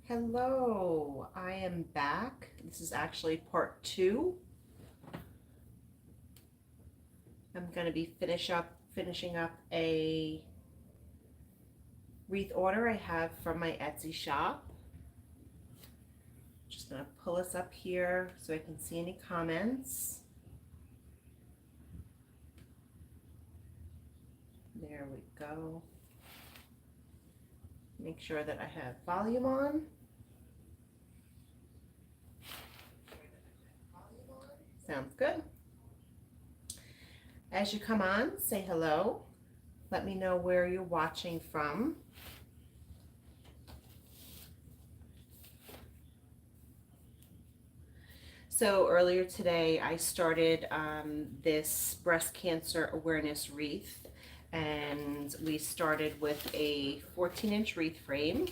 Hello, I am back. This is actually part two. I'm going to be finishing up a wreath order I have from my Etsy shop. Just going to pull this up here so I can see any comments. There we go. Make sure that I have volume on. Sounds good. As you come on, say hello. Let me know where you're watching from. So earlier today, I started this breast cancer awareness wreath, and we started with a 14-inch wreath frame,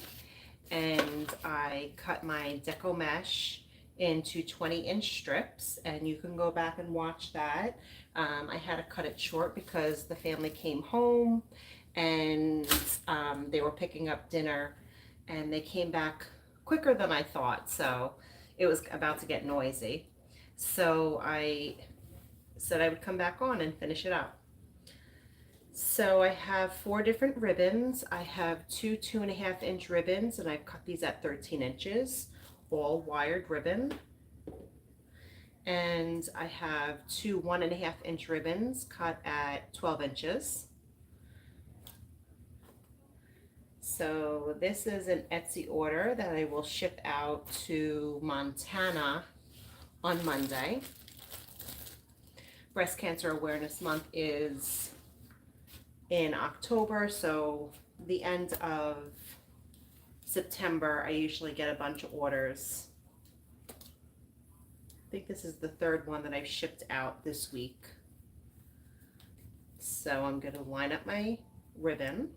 and I cut my deco mesh into 20-inch strips, and you can go back and watch that. I had to cut it short because the family came home and they were picking up dinner, and they came back quicker than I thought, so it was about to get noisy. So I said I would come back on and finish it up. So I have 4 different ribbons. I have two 2.5-inch ribbons, and I've cut these at 13 inches, all wired ribbon. And I have 2 1.5-inch ribbons cut at 12 inches. So this is an Etsy order that I will ship out to Montana on Monday. Breast Cancer Awareness Month is in October, so the end of September I usually get a bunch of orders. I think this is the 3rd one that I've shipped out this week. So I'm going to line up my ribbon,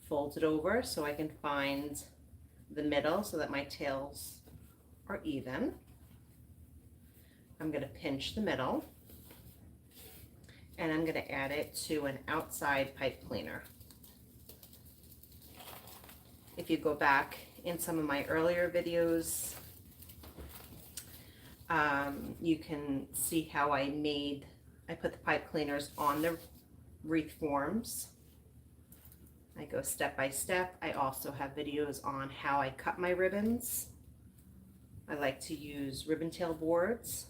fold it over so I can find the middle so that my tails are even. I'm going to pinch the middle, and I'm going to add it to an outside pipe cleaner. If you go back in some of my earlier videos, you can see how I put the pipe cleaners on the wreath forms. I go step by step. I also have videos on how I cut my ribbons. I like to use ribbon tail boards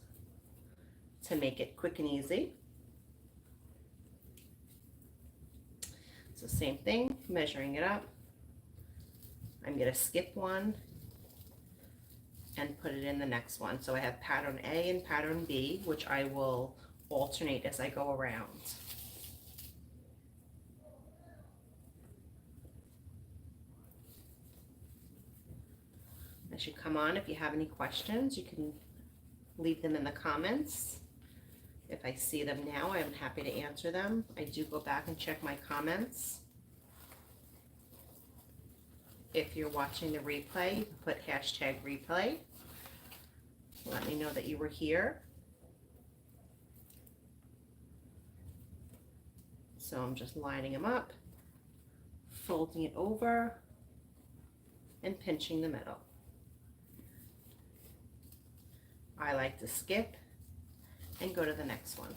to make it quick and easy. So same thing, measuring it up. I'm going to skip one and put it in the next one. So I have pattern A and pattern B, which I will alternate as I go around. As you come on, if you have any questions, you can leave them in the comments. If I see them now, I'm happy to answer them. I do go back and check my comments. If you're watching the replay, you can put hashtag replay. Let me know that you were here. So I'm just lining them up, folding it over, and pinching the middle. I like to skip and go to the next one.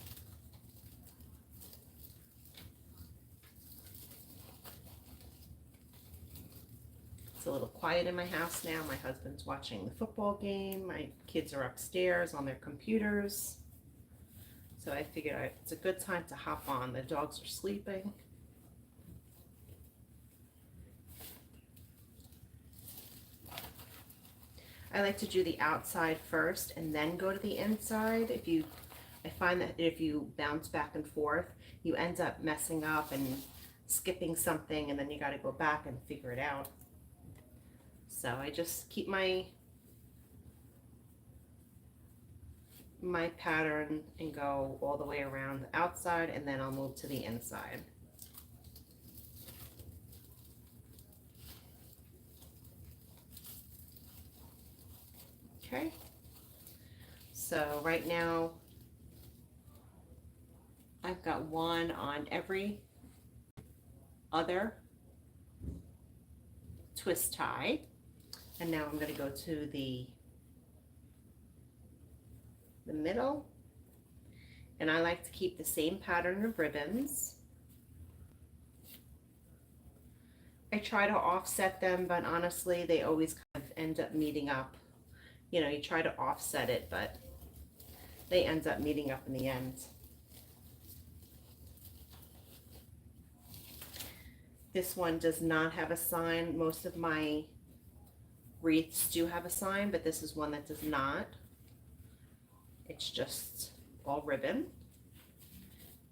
It's a little quiet in my house now. My husband's watching the football game. My kids are upstairs on their computers. So I figured it's a good time to hop on. The dogs are sleeping. I like to do the outside first and then go to the inside. I find that if you bounce back and forth, you end up messing up and skipping something, and then you got to go back and figure it out. So I just keep my pattern and go all the way around the outside, and then I'll move to the inside. Okay, so right now I've got one on every other twist tie. And now I'm going to go to the middle, and I like to keep the same pattern of ribbons. I try to offset them, but honestly they always kind of end up meeting up. You know, you try to offset it, but they end up meeting up in the end. This one does not have a sign. Most of my wreaths do have a sign, but this is one that does not. It's just all ribbon.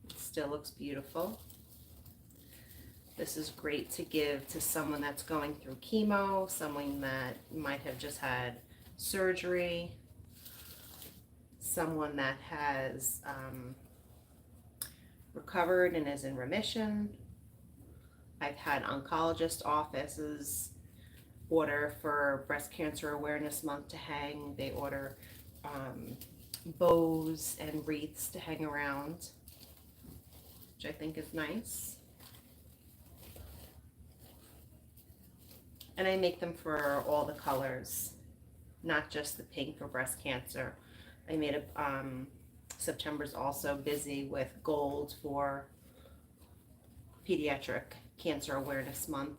It still looks beautiful. This is great to give to someone that's going through chemo, someone that might have just had surgery, someone that has recovered and is in remission. I've had oncologist offices order for Breast Cancer Awareness Month to hang. They order bows and wreaths to hang around, which I think is nice. And I make them for all the colors, not just the pink for breast cancer. I made a, September's also busy with gold for Pediatric Cancer Awareness Month.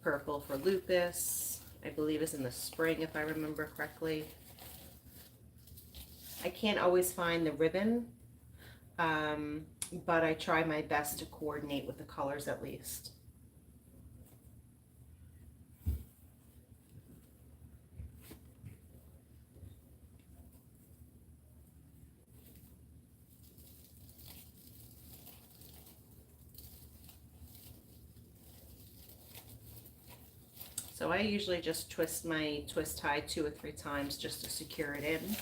Purple for lupus, I believe is in the spring if I remember correctly. I can't always find the ribbon, but I try my best to coordinate with the colors at least. So I usually just twist my twist tie 2 or 3 times just to secure it in.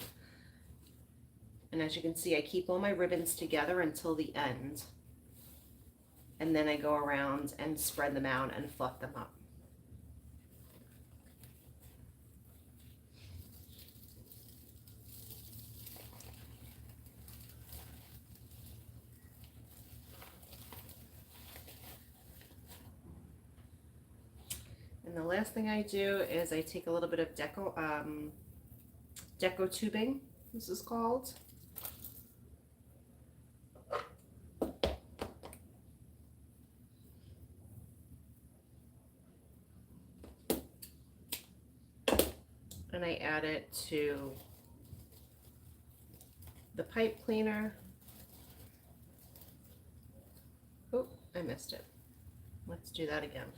And as you can see, I keep all my ribbons together until the end. And then I go around and spread them out and fluff them up. And the last thing I do is I take a little bit of deco tubing, this is called. And I add it to the pipe cleaner. Oh, I missed it. Let's do that again.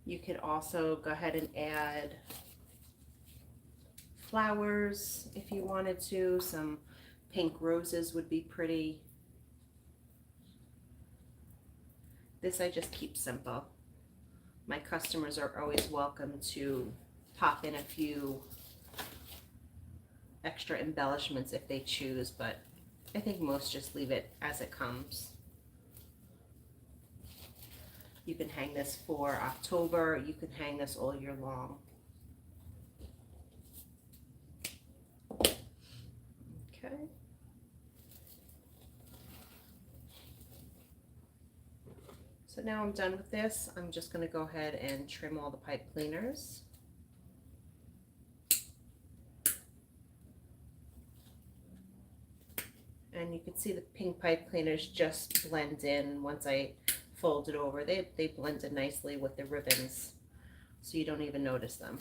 You could also go ahead and add flowers if you wanted to. Some pink roses would be pretty. This I just keep simple. My customers are always welcome to pop in a few extra embellishments if they choose, but I think most just leave it as it comes. You can hang this for October, you can hang this all year long. Okay. So now I'm done with this. I'm just going to go ahead and trim all the pipe cleaners. And you can see the pink pipe cleaners just blend in once I fold it over. They blended nicely with the ribbons, so you don't even notice them.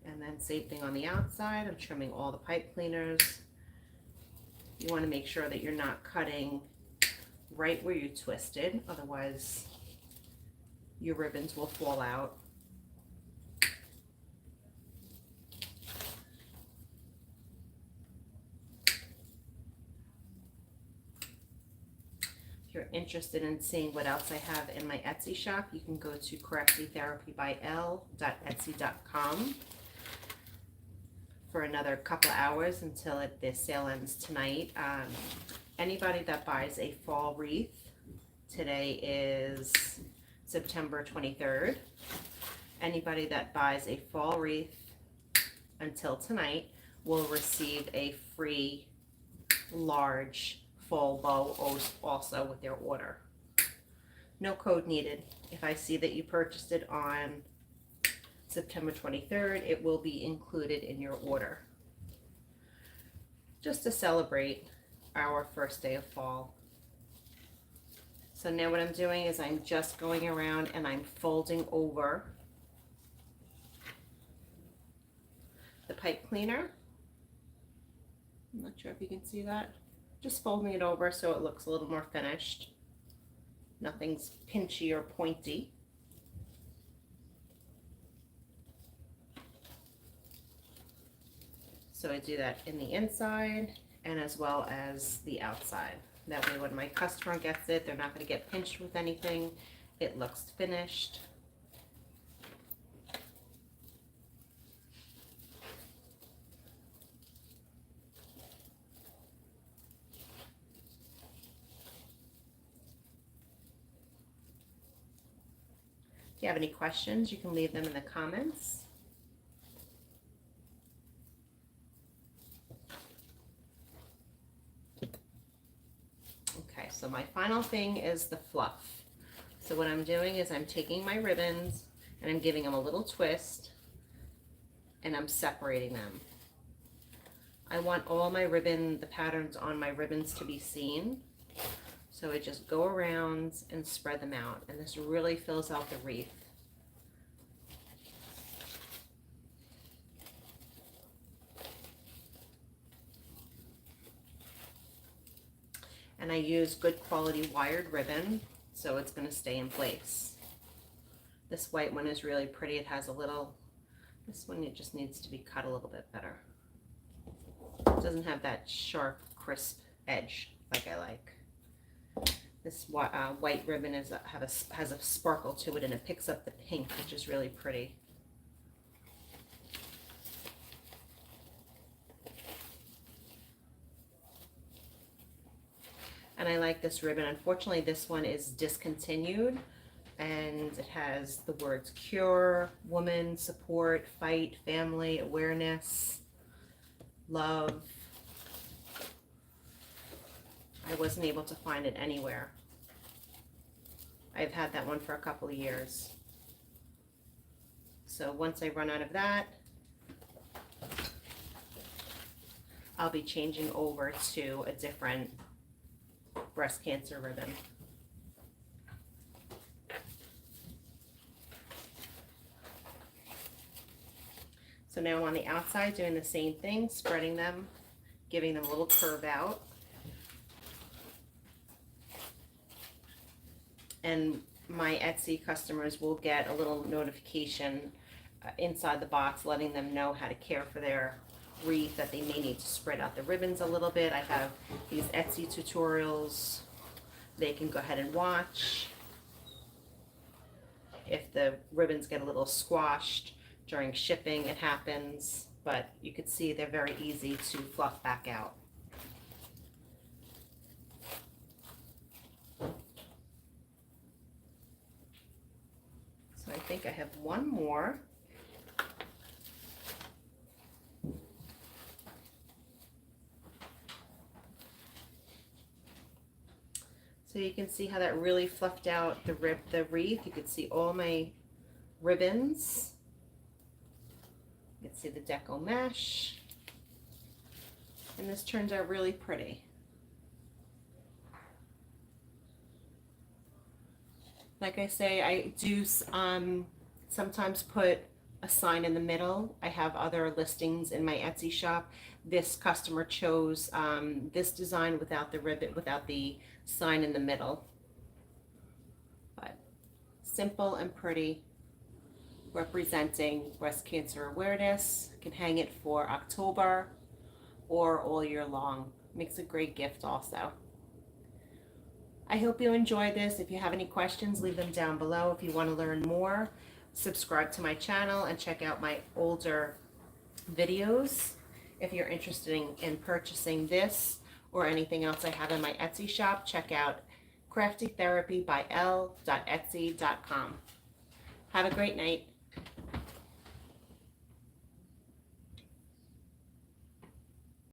And then same thing on the outside. I'm trimming all the pipe cleaners. You want to make sure that you're not cutting right where you twisted, otherwise your ribbons will fall out. If you're interested in seeing what else I have in my Etsy shop, you can go to correctlytherapybyl.etsy.com for another couple hours until the sale ends tonight. Anybody that buys a fall wreath Today is September 23rd. Anybody that buys a fall wreath until tonight will receive a free large fall bow also with their order. No code needed. If I see that you purchased it on September 23rd, it will be included in your order. Just to celebrate our first day of fall. So now what I'm doing is I'm just going around and I'm folding over the pipe cleaner. I'm not sure if you can see that. Just folding it over so it looks a little more finished. Nothing's pinchy or pointy. So I do that in the inside and as well as the outside. That way when my customer gets it, they're not going to get pinched with anything. It looks finished. If you have any questions, you can leave them in the comments. Okay, so my final thing is the fluff. So what I'm doing is I'm taking my ribbons and I'm giving them a little twist and I'm separating them. I want all my ribbon, the patterns on my ribbons to be seen. So I just go around and spread them out, and this really fills out the wreath. And I use good quality wired ribbon, so it's going to stay in place. This white one is really pretty. It has a little, this one it just needs to be cut a little bit better. It doesn't have that sharp, crisp edge like I like. This white ribbon has a sparkle to it, and it picks up the pink, which is really pretty. And I like this ribbon. Unfortunately, this one is discontinued, and it has the words cure, woman, support, fight, family, awareness, love. I wasn't able to find it anywhere. I've had that one for a couple of years. So once I run out of that, I'll be changing over to a different breast cancer ribbon. So now on the outside, doing the same thing, spreading them, giving them a little curve out. And my Etsy customers will get a little notification inside the box letting them know how to care for their wreath, that they may need to spread out the ribbons a little bit. I have these Etsy tutorials they can go ahead and watch. If the ribbons get a little squashed during shipping, it happens, but you can see they're very easy to fluff back out. So I think I have one more. So you can see how that really fluffed out the wreath. You can see all my ribbons. You can see the deco mesh. And this turns out really pretty. Like I say, I do sometimes put a sign in the middle. I have other listings in my Etsy shop. This customer chose this design without the ribbon, without the sign in the middle. But simple and pretty, representing breast cancer awareness. You can hang it for October or all year long. Makes a great gift also. I hope you enjoyed this. If you have any questions, leave them down below. If you want to learn more, subscribe to my channel and check out my older videos. If you're interested in purchasing this or anything else I have in my Etsy shop, check out craftytherapybyl.etsy.com. Have a great night.